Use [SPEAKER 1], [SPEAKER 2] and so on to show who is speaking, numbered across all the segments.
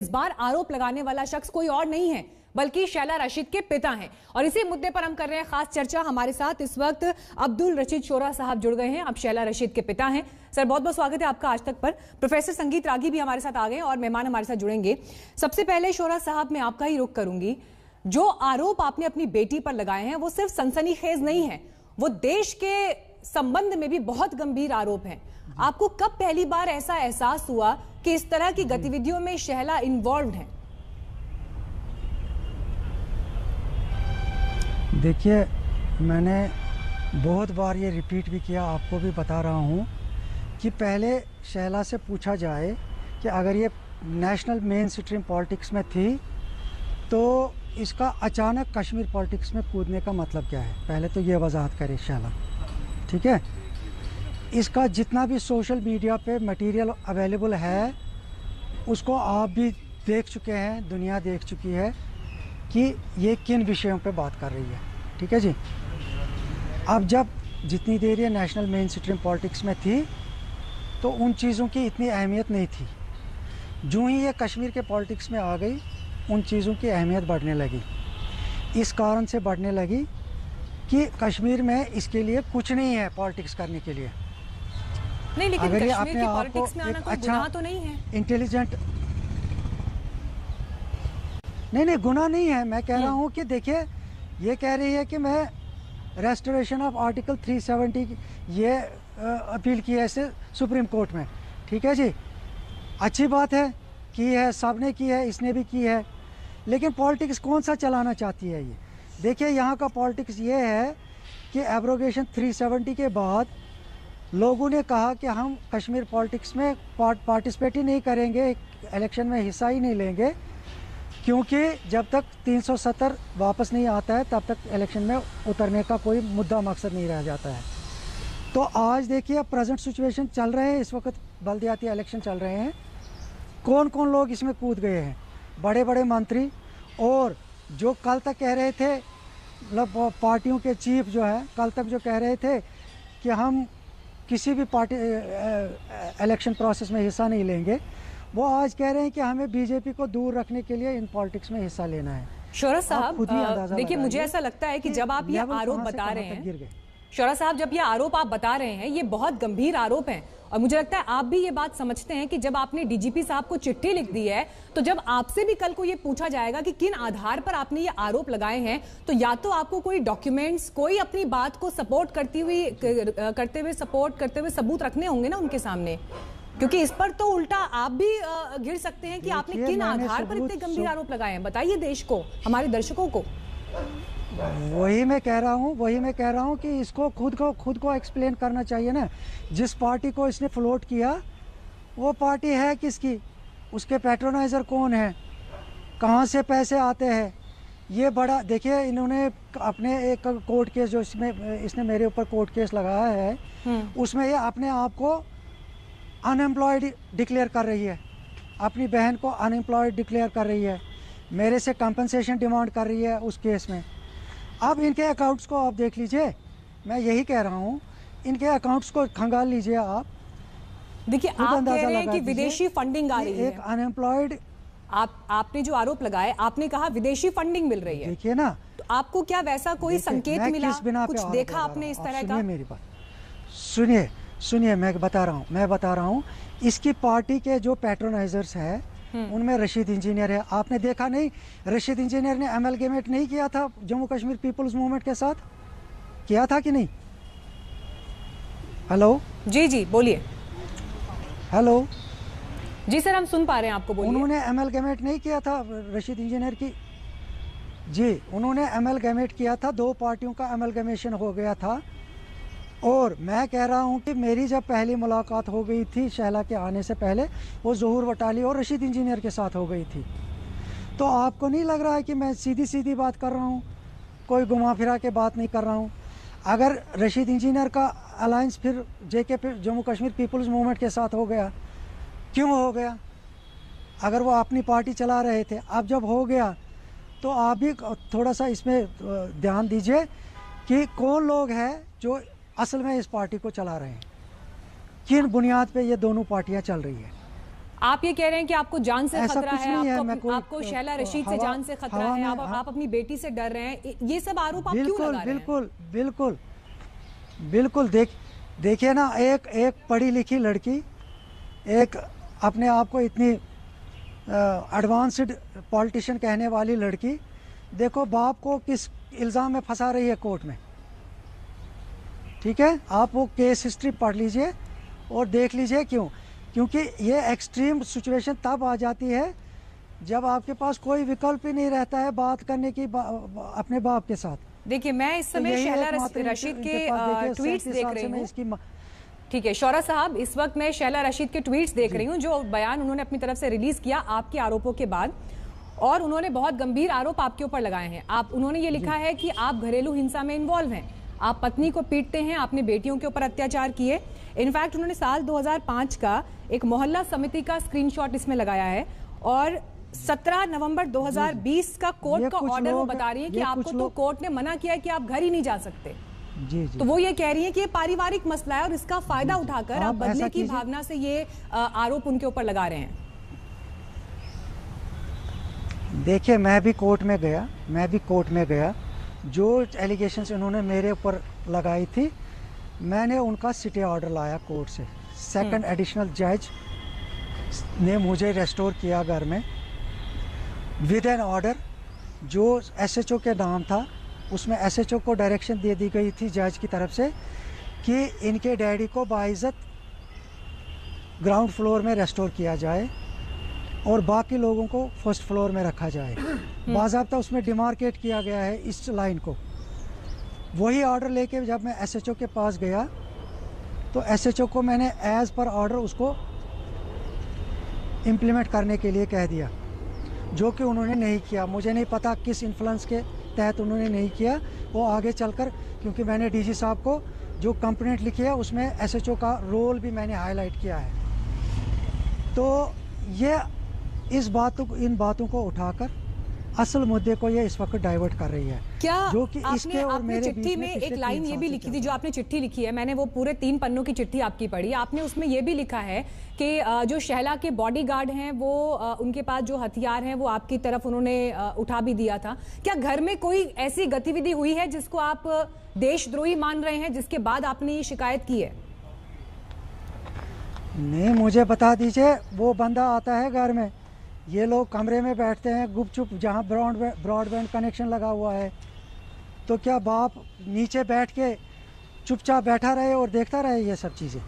[SPEAKER 1] इस बार आरोप लगाने वाला शख्स कोई और नहीं है बल्कि शैला रशीद के पिता हैं और इसी मुद्दे पर हम कर रहे हैं खास चर्चा। हमारे साथ इस वक्त अब्दुल रशीद शोरा साहब जुड़ गए हैं, अब शैला रशीद के पिता हैं। सर बहुत बहुत स्वागत है आपका आज तक पर। प्रोफेसर संगीत रागी भी हमारे साथ आ गए और मेहमान हमारे साथ जुड़ेंगे। सबसे पहले शोरा साहब मैं आपका ही रुख करूंगी। जो आरोप आपने अपनी बेटी पर लगाए हैं वो सिर्फ सनसनीखेज नहीं है, वो देश के संबंध में भी बहुत गंभीर आरोप हैं। आपको कब पहली बार ऐसा एहसास हुआ कि इस तरह की गतिविधियों में शैला इन्वॉल्व्ड है?
[SPEAKER 2] देखिए, मैंने बहुत बार ये रिपीट भी किया, आपको भी बता रहा हूँ कि पहले शैला से पूछा जाए कि अगर ये नेशनल मेन स्ट्रीम पॉलिटिक्स में थी तो इसका अचानक कश्मीर पॉलिटिक्स में कूदने का मतलब क्या है। पहले तो ये वजाहत करे शैला, ठीक है। इसका जितना भी सोशल मीडिया पे मटेरियल अवेलेबल है उसको आप भी देख चुके हैं, दुनिया देख चुकी है कि ये किन विषयों पे बात कर रही है, ठीक है जी। अब जब जितनी देर ये नेशनल मेन स्ट्रीम पॉलिटिक्स में थी तो उन चीज़ों की इतनी अहमियत नहीं थी। जो ही ये कश्मीर के पॉलिटिक्स में आ गई उन चीज़ों की अहमियत बढ़ने लगी। इस कारण से बढ़ने लगी कि कश्मीर में इसके लिए कुछ नहीं है पॉलिटिक्स करने के लिए।
[SPEAKER 1] नहीं, लेकिन
[SPEAKER 2] अगर ये
[SPEAKER 1] कश्मीर
[SPEAKER 2] अपने
[SPEAKER 1] की
[SPEAKER 2] आप
[SPEAKER 1] पॉलिटिक्स
[SPEAKER 2] को
[SPEAKER 1] में आना
[SPEAKER 2] एक
[SPEAKER 1] कोई
[SPEAKER 2] अच्छा
[SPEAKER 1] गुनाह तो नहीं है।
[SPEAKER 2] इंटेलिजेंट नहीं गुनाह नहीं है। मैं कह रहा हूँ कि देखिए, ये कह रही है कि मैं रेस्टोरेशन ऑफ आर्टिकल 370 ये अपील की है इसे सुप्रीम कोर्ट में, ठीक है जी। अच्छी बात है, की है, सब ने की है, इसने भी की है। लेकिन पॉलिटिक्स कौन सा चलाना चाहती है ये? देखिए, यहाँ का पॉलिटिक्स ये है कि एब्रोगेशन 370 के बाद लोगों ने कहा कि हम कश्मीर पॉलिटिक्स में पार्टिसिपेट ही नहीं करेंगे, इलेक्शन में हिस्सा ही नहीं लेंगे, क्योंकि जब तक 370 वापस नहीं आता है तब तक इलेक्शन में उतरने का कोई मुद्दा मकसद नहीं रह जाता है। तो आज देखिए, प्रेजेंट सिचुएशन चल रहे हैं, इस वक्त बल्दियाती इलेक्शन चल रहे हैं। कौन कौन लोग इसमें कूद गए हैं? बड़े बड़े मंत्री, और जो कल तक कह रहे थे, मतलब पार्टियों के चीफ जो है, कल तक जो कह रहे थे कि हम किसी भी पार्टी इलेक्शन प्रोसेस में हिस्सा नहीं लेंगे, वो आज कह रहे हैं कि हमें बीजेपी को दूर रखने के लिए इन पॉलिटिक्स में हिस्सा लेना है।
[SPEAKER 1] शोरा साहब देखिए, मुझे ऐसा लगता है कि जब आप ये आरोप बता रहे हैं, शोरा साहब जब ये आरोप आप बता रहे हैं ये बहुत गंभीर आरोप हैं, और मुझे लगता है आप भी ये बात समझते हैं कि जब आपने डीजीपी साहब को चिट्ठी लिख दी है तो जब आपसे भी कल को ये पूछा जाएगा कि किन आधार पर आपने ये आरोप लगाए हैं, तो या तो आपको कोई डॉक्यूमेंट्स, कोई अपनी बात को सपोर्ट करते हुए सबूत रखने होंगे ना उनके सामने, क्योंकि इस पर तो उल्टा आप भी घिर सकते हैं कि आपने किन आधार पर इतने गंभीर आरोप लगाए हैं। बताइए देश को, हमारे दर्शकों को।
[SPEAKER 2] वही मैं कह रहा हूँ कि इसको खुद को एक्सप्लेन करना चाहिए ना। जिस पार्टी को इसने फ्लोट किया वो पार्टी है किसकी, उसके पैट्रोनाइजर कौन है, कहाँ से पैसे आते हैं, ये बड़ा देखिए। इन्होंने अपने एक कोर्ट केस जो इसने मेरे ऊपर कोर्ट केस लगाया है उसमें ये अपने आप को अनएम्प्लॉयड डिक्लेयर कर रही है, अपनी बहन को अनएम्प्लॉयड डिक्लेयर कर रही है, मेरे से कंपनसेशन डिमांड कर रही है उस केस में। अब इनके अकाउंट्स को आप देख लीजिए, मैं यही कह रहा हूँ, इनके अकाउंट्स को खंगाल लीजिए आप।
[SPEAKER 1] देखिए, आप कह रहे हैं कि विदेशी फंडिंग आ रही है,
[SPEAKER 2] एक अनएम्प्लॉयड,
[SPEAKER 1] आपने जो आरोप लगाए, आपने कहा विदेशी फंडिंग मिल रही है।
[SPEAKER 2] देखिए ना,
[SPEAKER 1] तो आपको क्या वैसा कोई संकेत मिला, कुछ देखा आपने इस तरह का?
[SPEAKER 2] मेरी बात सुनिए, मैं बता रहा हूँ इसकी पार्टी के जो पैट्रोनाइजर्स हैं उनमें रशीद इंजीनियर है। आपने देखा नहीं, रशीद इंजीनियर ने एमलगेमेट नहीं किया था जम्मू कश्मीर पीपल्स मूवमेंट के साथ? किया था कि नहीं? हेलो
[SPEAKER 1] जी बोलिए।
[SPEAKER 2] हेलो
[SPEAKER 1] जी सर, हम सुन पा रहे हैं आपको, बोलिए।
[SPEAKER 2] उन्होंने एमलगेमेट नहीं किया था रशीद इंजीनियर की? जी, उन्होंने एमलगेमेट किया था, दो पार्टियों का एमलगेमेशन हो गया था। और मैं कह रहा हूं कि मेरी जब पहली मुलाकात हो गई थी शैला के आने से पहले, वो ज़हूर वटाली और रशीद इंजीनियर के साथ हो गई थी। तो आपको नहीं लग रहा है कि मैं सीधी बात कर रहा हूं, कोई घुमा फिरा के बात नहीं कर रहा हूं? अगर रशीद इंजीनियर का अलायंस फिर जम्मू कश्मीर पीपल्स मूवमेंट के साथ हो गया, क्यों हो गया? अगर वो अपनी पार्टी चला रहे थे, अब जब हो गया तो आप भी थोड़ा सा इसमें ध्यान दीजिए कि कौन लोग हैं जो असल में इस पार्टी को चला रहे हैं, किन बुनियाद पे ये दोनों पार्टियां चल रही है।
[SPEAKER 1] आप ये कह रहे हैं कि आपको जान से खतरा है, आपको
[SPEAKER 2] है,
[SPEAKER 1] शैला रशीद से जान से खतरा है, आप अपनी बेटी से डर रहे हैं, ये सब आरोप आप क्यों लगा रहे हैं?
[SPEAKER 2] बिल्कुल बिल्कुल बिल्कुल देखिए ना, एक पढ़ी लिखी लड़की, एक अपने आप को इतनी एडवांस्ड पॉलिटिशियन कहने वाली लड़की, देखो बाप को किस इल्ज़ाम में फंसा रही है कोर्ट में। ठीक है, आप वो केस हिस्ट्री पढ़ लीजिए और देख लीजिए क्योंकि ये एक्सट्रीम सिचुएशन तब आ जाती है जब आपके पास कोई विकल्प ही नहीं रहता है बात करने की अपने बाप के साथ।
[SPEAKER 1] देखिए, मैं इस समय शैला रशीद के ट्वीट्स देख रही हूँ। ठीक है शौरा साहब, इस वक्त मैं शैला रशीद के ट्वीट्स देख रही हूँ, जो बयान उन्होंने अपनी तरफ से रिलीज किया आपके आरोपों के बाद, और उन्होंने बहुत गंभीर आरोप आपके ऊपर लगाए हैं। उन्होंने ये लिखा है कि आप घरेलू हिंसा में इन्वॉल्व हैं, आप पत्नी को पीटते हैं, आपने बेटियों के ऊपर अत्याचार किए। इनफैक्ट उन्होंने साल 2005 का एक मोहल्ला समिति का स्क्रीनशॉट इसमें लगाया है, और 17 नवंबर 2020 का कोर्ट का ऑर्डर वो बता रही है कि आपको तो कोर्ट ने मना किया है कि आप घर ही नहीं जा सकते।
[SPEAKER 2] जी।
[SPEAKER 1] तो वो ये कह रही है कि ये पारिवारिक मसला है और इसका फायदा उठाकर आप बदले की भावना से ये आरोप उनके ऊपर लगा रहे हैं।
[SPEAKER 2] देखिए, मैं भी कोर्ट में गया, जो एलिगेशंस उन्होंने मेरे ऊपर लगाई थी, मैंने उनका सिटी ऑर्डर लाया कोर्ट से। सेकंड एडिशनल जज ने मुझे रेस्टोर किया घर में विद एन ऑर्डर, जो एसएचओ के नाम था, उसमें एसएचओ को डायरेक्शन दे दी गई थी जज की तरफ से कि इनके डैडी को बाइज्जत ग्राउंड फ्लोर में रेस्टोर किया जाए और बाकी लोगों को फर्स्ट फ्लोर में रखा जाए। बाज़ाब्ता उसमें डिमार्केट किया गया है इस लाइन को। वही ऑर्डर लेके जब मैं एसएचओ के पास गया तो एसएचओ को मैंने एज पर ऑर्डर उसको इम्प्लीमेंट करने के लिए कह दिया, जो कि उन्होंने नहीं किया। मुझे नहीं पता किस इन्फ्लुएंस के तहत उन्होंने नहीं किया। वो आगे चलकर, क्योंकि मैंने डीजी साहब को जो कंप्लेंट लिखी है उसमें एसएचओ का रोल भी मैंने हाईलाइट किया है। तो ये इन बातों को उठाकर असल मुद्दे को ये इस वक्त डाइवर्ट कर रही है।
[SPEAKER 1] क्या
[SPEAKER 2] जो कि इसके और मेरे
[SPEAKER 1] चिट्ठी में एक लाइन ये भी लिखी थी, जो आपने चिट्ठी लिखी है, मैंने वो पूरे 3 पन्नों की चिट्ठी आपकी पढ़ी, आपने उसमें ये भी लिखा है कि जो शैला के बॉडीगार्ड हैं वो उनके पास जो हथियार हैं वो आपकी तरफ उन्होंने उठा भी दिया था। क्या घर में कोई ऐसी गतिविधि हुई है जिसको आप देशद्रोही मान रहे हैं, जिसके बाद आपने ये शिकायत की है?
[SPEAKER 2] नहीं, मुझे बता दीजिए। वो बंदा आता है घर में, ये लोग कमरे में बैठते हैं गुपचुप, जहाँ ब्रॉडबैंड कनेक्शन लगा हुआ है, तो क्या बाप नीचे बैठ के चुपचाप बैठा रहे और देखता रहे ये सब चीजें?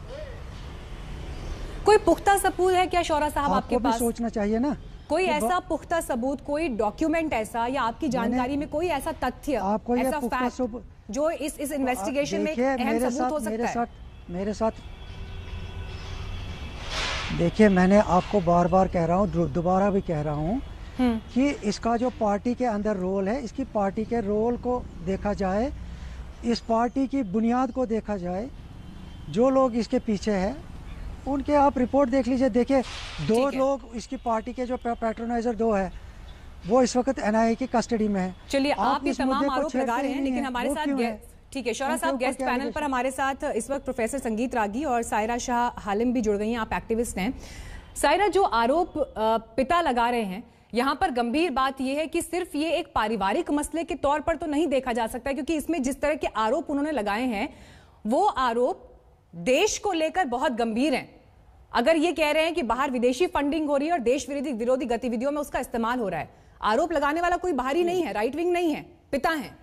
[SPEAKER 1] कोई पुख्ता सबूत है क्या शौरा साहब आपके पास?
[SPEAKER 2] सोचना चाहिए ना,
[SPEAKER 1] कोई ऐसा पुख्ता सबूत, कोई डॉक्यूमेंट ऐसा, या आपकी जानकारी में कोई ऐसा तथ्य,
[SPEAKER 2] आपको
[SPEAKER 1] ऐसा फैक्ट जो इस इन्वेस्टिगेशन में अहम सबूत हो सकता है?
[SPEAKER 2] मेरे साथ देखिए, मैंने आपको बार बार कह रहा हूँ, दोबारा भी कह रहा हूँ कि इसका जो पार्टी के अंदर रोल है, इसकी पार्टी के रोल को देखा जाए, इस पार्टी की बुनियाद को देखा जाए, जो लोग इसके पीछे हैं उनके आप रिपोर्ट देख लीजिए। देखिए, 2 लोग इसकी पार्टी के जो पैट्रोनाइजर 2 है वो इस वक्त एनआईए की कस्टडी में है।
[SPEAKER 1] चलिए, आप ये तमाम आरोप लगा रहे हैं, लेकिन हमारे साथ ठीक है शौरा साहब, गेस्ट पैनल पर हमारे साथ इस वक्त प्रोफेसर संगीत रागी और सायरा शाह हालिम भी जुड़ गई हैं। आप एक्टिविस्ट हैं। सायरा, जो आरोप पिता लगा रहे हैं, यहाँ पर गंभीर बात यह है कि सिर्फ ये एक पारिवारिक मसले के तौर पर तो नहीं देखा जा सकता, क्योंकि इसमें जिस तरह के आरोप उन्होंने लगाए हैं वो आरोप देश को लेकर बहुत गंभीर हैं। अगर ये कह रहे हैं कि बाहर विदेशी फंडिंग हो रही है और देश विरोधी गतिविधियों में उसका इस्तेमाल हो रहा है, आरोप लगाने वाला कोई बाहरी नहीं है, राइट विंग नहीं है, पिता हैं।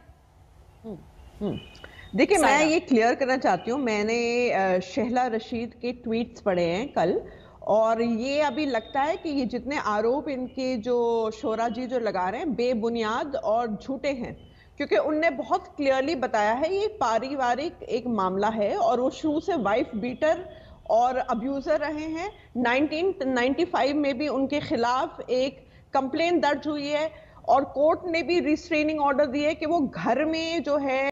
[SPEAKER 3] देखिए, मैं ये क्लियर करना चाहती हूँ, मैंने शैला रशीद के ट्वीट्स पढ़े हैं कल, और ये अभी लगता है कि ये जितने आरोप इनके जो शौरा जी जो लगा रहे हैं बेबुनियाद और झूठे हैं, क्योंकि उनने बहुत क्लियरली बताया है ये पारिवारिक एक मामला है और वो शुरू से वाइफ बीटर और अब्यूजर रहे हैं। 1995 में भी उनके खिलाफ एक कंप्लेंट दर्ज हुई है और कोर्ट ने भी रिस्ट्रेनिंग ऑर्डर दिए कि वो घर में जो है